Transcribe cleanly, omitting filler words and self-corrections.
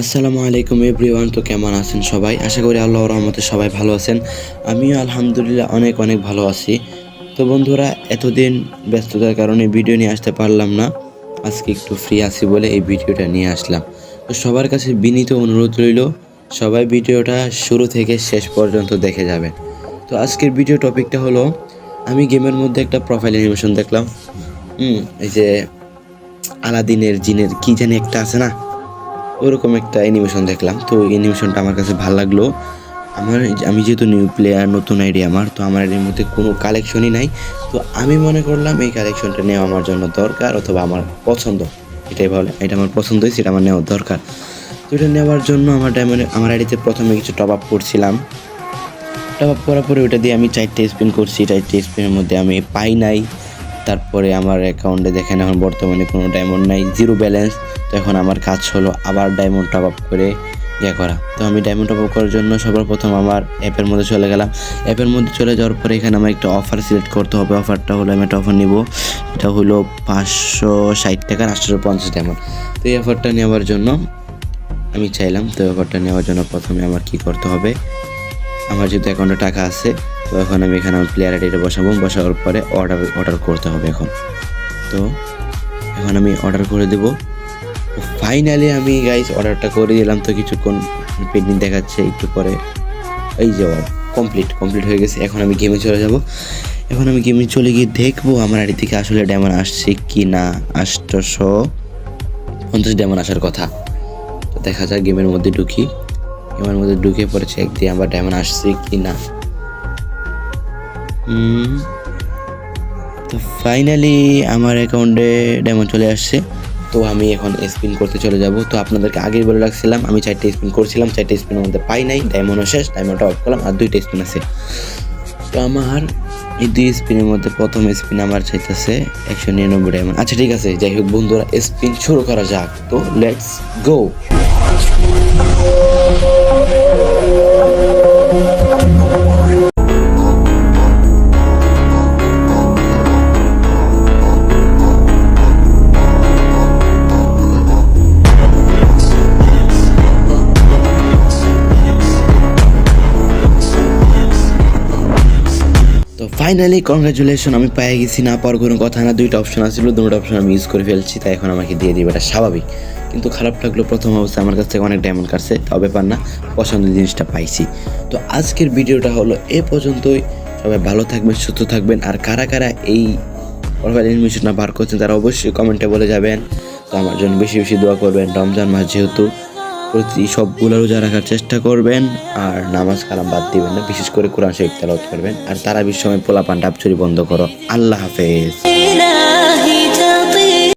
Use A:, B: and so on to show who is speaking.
A: আসসালামু আলাইকুম এভরিওয়ান। তো কেমন আছেন সবাই? আশা করি আল্লাহর রহমতে সবাই ভালো আছেন। আমিও আলহামদুলিল্লাহ অনেক অনেক ভালো আছি। তো বন্ধুরা, এতদিন ব্যস্ততার কারণে ভিডিও নিয়ে আসতে পারলাম না। আজকে একটু ফ্রি আছি বলে এই ভিডিওটা নিয়ে আসলাম। তো সবার কাছে বিনীত অনুরোধ রইল, সবাই ভিডিওটা শুরু থেকে শেষ পর্যন্ত দেখে যাবেন। তো আজকের ভিডিও টপিকটা হলো, আমি গেমের মধ্যে একটা প্রোফাইল অ্যানিমেশন দেখলাম। এই যে আলাদিনের জিনের কি জানি একটা আছে না, ওরকম একটা অ্যানিমেশন দেখলাম। তো এই অ্যানিমেশনটা আমার কাছে ভালো লাগলো। আমি যেহেতু নিউ প্লেয়ার, নতুন আইডি আমার, তো আমার এর মধ্যে কোনো কালেকশনই নাই। তো আমি মনে করলাম এই কালেকশনটা নেওয়া আমার জন্য দরকার, অথবা আমার পছন্দ, এটাই বলে, এটা আমার পছন্দ হয়েছে, এটা আমার নেওয়া দরকার। তো এটা নেওয়ার জন্য আমার আইডিতে প্রথমে কিছু টপ আপ করছিলাম। টপ আপ করার পরে ওটা দিয়ে আমি 4টে স্পিন করছি। 4টে স্পিনের মধ্যে আমি পাই নাই। তারপরে আমার অ্যাকাউন্টে দেখেন এখন বর্তমানে কোনো ডায়মন্ড নাই, জিরো ব্যালেন্স। তো এখন আমার কাজ হলো আবার ডায়মন্ড টপ আপ করে করা। তো আমি ডায়মন্ড টপ আপ করার জন্য সবার প্রথম আমার অ্যাপের মধ্যে চলে গেলাম। অ্যাপের মধ্যে চলে যাওয়ার পরে এখানে আমার একটা অফার সিলেক্ট করতে হবে। অফারটা হলো, আমি একটা অফার নিব, এটা হলো 560 টাকার 850 ডায়মন্ড। তো এই অফারটা নেওয়ার জন্য আমি চাইলাম। তো অফারটা নেওয়ার জন্য প্রথমে আমার কি করতে হবে, আমার যেহেতু অ্যাকাউন্টে টাকা আছে, তো এখন আমি এখানে আমার প্লেয়ার আইডিটা বসানোর পরে অর্ডার করতে হবে এখন। তো এখন আমি অর্ডার করে দেব। ফাইনালি আমি গাইস অর্ডারটা করে দিলাম। তো কিছুক্ষণ পেন্ডিং দেখাচ্ছে, একটু পরে এই যে কমপ্লিট হয়ে গেছে। এখন আমি গেমে চলে যাব। এখন আমি গেমে চলে গিয়ে দেখবো আমার আইডি থেকে আসলে ডায়মন্ড আসছে কি না। 850 ডায়মন্ড আসার কথা। তো দেখা যাক, গেমের মধ্যে ঢুকি। গেমের মধ্যে ঢুকে পরে চেক দিয়ে আমার ডায়মন্ড আসছে কি না। তো ফাইনালি আমার অ্যাকাউন্টে ডায়মন্ড চলে আসছে। তো আমি এখন স্পিন করতে চলে যাব। তো আপনাদেরকে আগেই বলে রাখছিলাম, আমি 4টে স্পিন করছিলাম, 4টে স্পিনের মধ্যে পাই নাই, ডায়মন্ডও শেষ, ডায়মন্ডটা অফ করলাম, আর 2টা স্পিন আছে। তো আমার এই 2 স্পিনের মধ্যে প্রথম স্পিন আমার চাইতেছে 199 ডায়মন্ড। আচ্ছা ঠিক আছে, যাই হোক বন্ধুরা, স্পিন শুরু করা যাক। তো লেটস গো। তো ফাইনালি কংগ্রাচুলেশন, আমি পেয়ে গেছি। না পাওয়ার কোনো কথা না, 2টা অপশন আসছিল, 2টা অপশন আমি ইউজ করে ফেলছি, তাই এখন আমাকে দিয়ে দিবে, এটা স্বাভাবিক। কিন্তু খারাপ লাগলো, প্রথম অবস্থায় আমার কাছ থেকে অনেক ডায়মন্ড কাটছে, তাও ব্যাপার না, পছন্দের জিনিসটা পাইছি। তো আজকের ভিডিওটা হলো এ পর্যন্তই। সবাই ভালো থাকবেন, সুস্থ থাকবেন। আর কারা কারা এই প্রোফাইল অ্যানিমেশনটা বার করছেন তারা অবশ্যই কমেন্টে বলে যাবেন। তো আমার জন্য বেশি বেশি দোয়া করবেন। রমজান মাস যেহেতু, প্রতি সবগুলো রোজা রাখার চেষ্টা করবেন, আর নামাজ কালাম বাদ দিবেন না, বিশেষ করে কোরআন শরীফ তেলাওয়াত করবেন। আর তারাবির সময় পোলাপান ডাবচুরি বন্ধ করো। আল্লাহ হাফেজ।